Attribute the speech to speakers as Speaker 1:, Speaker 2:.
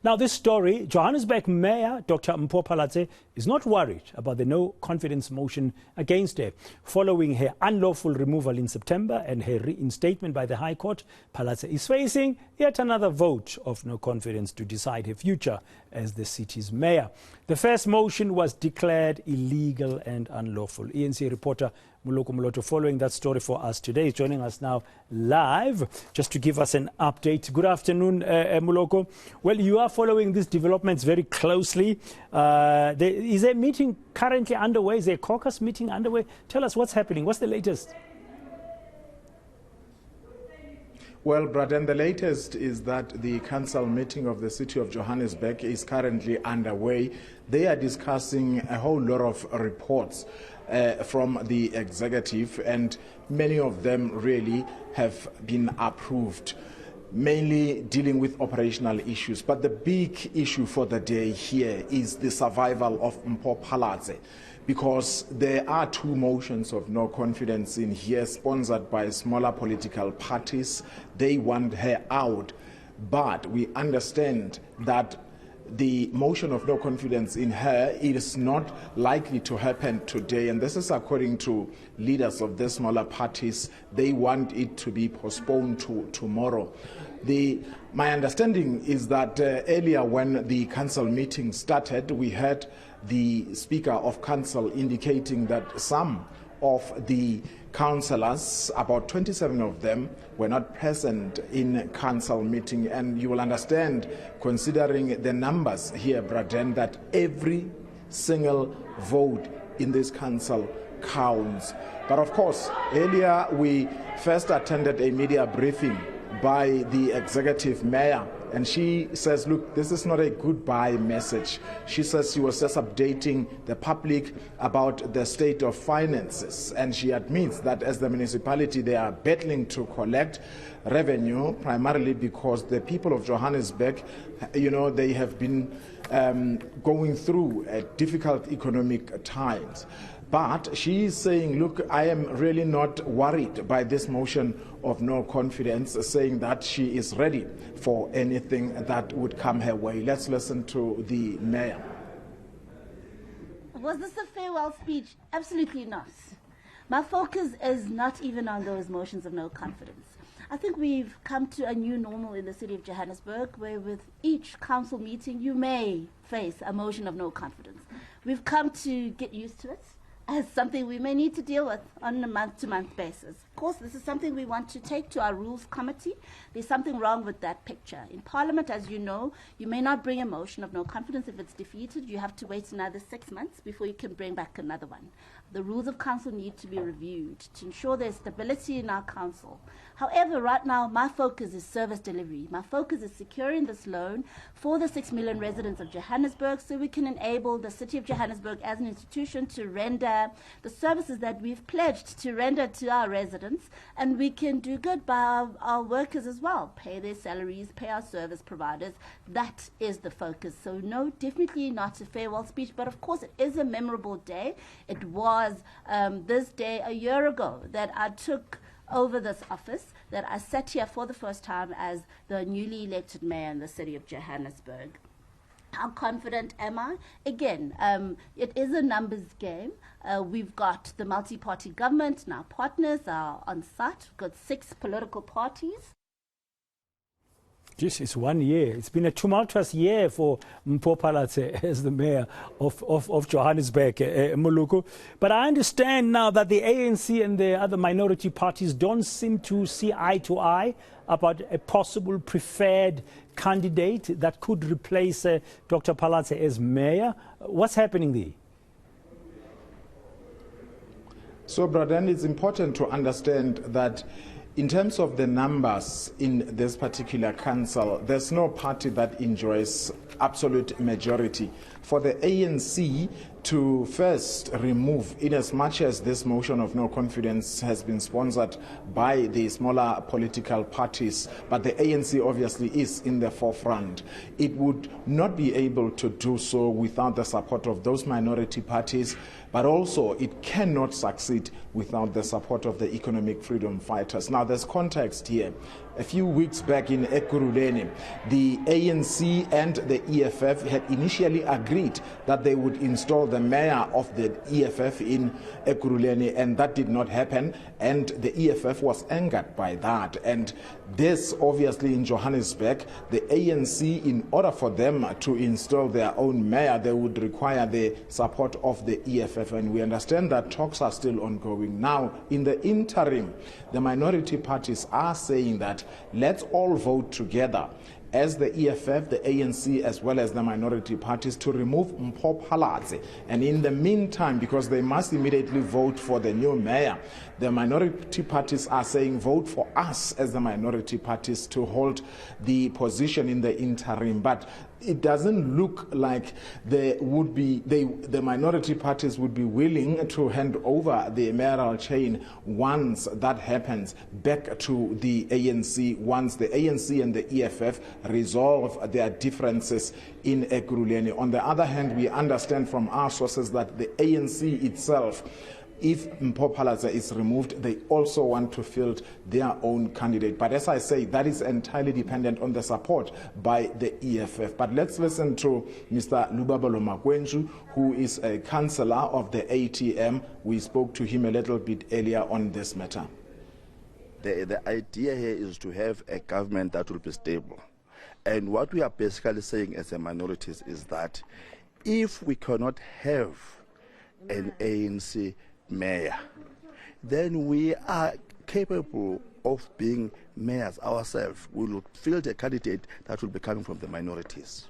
Speaker 1: Now, this story, Johannesburg Mayor Dr. Mpho Phalatse is not worried about the no-confidence motion against her. Following her unlawful removal in September and her reinstatement by the High Court, Phalatse is facing yet another vote of no confidence to decide her future as the city's mayor. The first motion was declared illegal and unlawful. eNCA reporter Moloko Moloto following that story for us today is joining us now live just to give us an update. Good afternoon, Moloko. Well, you are following these developments very closely. Is a meeting currently underway? Is there a caucus meeting underway? Tell us what's happening. What's the latest?
Speaker 2: Well, Braden, the latest is that the council meeting of the city of Johannesburg is currently underway. They are discussing a whole lot of reports from the executive, and many of them really have been approved, mainly dealing with operational issues. But the big issue for the day here is the survival of Mpho Phalatse, because there are two motions of no confidence in here sponsored by smaller political parties. They want her out, but we understand that the motion of no confidence in her is not likely to happen today, and this is according to leaders of the smaller parties. They want it to be postponed to tomorrow. My understanding is that earlier when the council meeting started, we heard the Speaker of Council indicating that some of the councillors, about 27 of them, were not present in council meeting. And you will understand, considering the numbers here, Braden, that every single vote in this council counts. But of course, earlier we first attended a media briefing by the executive mayor, and she says, look, this is not a goodbye message. She says she was just updating the public about the state of finances, and she admits that as the municipality they are battling to collect revenue, primarily because the people of Johannesburg, they have been going through difficult economic times. But she is saying, look, I am really not worried by this motion of no confidence, saying that she is ready for anything that would come her way. Let's listen to the mayor.
Speaker 3: Was this a farewell speech? Absolutely not. My focus is not even on those motions of no confidence. I think we've come to a new normal in the city of Johannesburg, where with each council meeting you may face a motion of no confidence. We've come to get used to it as something we may need to deal with on a month-to-month basis. Of course, this is something we want to take to our rules committee. There's something wrong with that picture. In Parliament, as you know, you may not bring a motion of no confidence if it's defeated. You have to wait another 6 months before you can bring back another one. The rules of council need to be reviewed to ensure there's stability in our council. However, right now, my focus is service delivery. My focus is securing this loan for the 6 million residents of Johannesburg, so we can enable the city of Johannesburg as an institution to render the services that we've pledged to render to our residents, and we can do good by our workers as well, pay their salaries, pay our service providers. That is the focus. So no, definitely not a farewell speech, but of course it is a memorable day. It was this day a year ago that I took over this office, that I sat here for the first time as the newly elected mayor in the city of Johannesburg. How confident am I? Again, it is a numbers game. We've got the multi-party government, and our partners are on site. We've got 6 political parties.
Speaker 1: This is 1 year. It's been a tumultuous year for Mpho Phalatse as the mayor of Johannesburg, Moloko. But I understand now that the ANC and the other minority parties don't seem to see eye to eye about a possible preferred candidate that could replace Dr. Phalatse as mayor. What's happening there?
Speaker 2: So, Braden, it's important to understand that in terms of the numbers in this particular council, there's no party that enjoys absolute majority. For the ANC to first remove, in as much as this motion of no confidence has been sponsored by the smaller political parties, but the ANC obviously is in the forefront, it would not be able to do so without the support of those minority parties, but also it cannot succeed without the support of the economic freedom fighters. Now, there's context here. a few weeks back in Ekurhuleni, the ANC and the EFF had initially agreed that they would install the mayor of the EFF in Ekurhuleni, and that did not happen, and the EFF was angered by that. And this, obviously, in Johannesburg, the ANC, in order for them to install their own mayor, they would require the support of the EFF, and we understand that talks are still ongoing. Now, in the interim, the minority parties are saying that let's all vote together as the EFF, the ANC, as well as the minority parties, to remove Mpho Phalatse. And in the meantime, because they must immediately vote for the new mayor, the minority parties are saying vote for us as the minority parties to hold the position in the interim. But it doesn't look like the minority parties would be willing to hand over the mayoral chain once that happens back to the ANC, once the ANC and the EFF resolve their differences in Ekurhuleni. On the other hand, we understand from our sources that the ANC itself, if Mpho Phalatse is removed, they also want to field their own candidate. But as I say, that is entirely dependent on the support by the EFF. But let's listen to Mr. Lubabalo Makwenju, who is a councillor of the ATM. We spoke to him a little bit earlier on this matter.
Speaker 4: The idea here is to have a government that will be stable. And what we are basically saying as a minorities is that if we cannot have an ANC mayor, then we are capable of being mayors ourselves. We will field a candidate that will be coming from the minorities.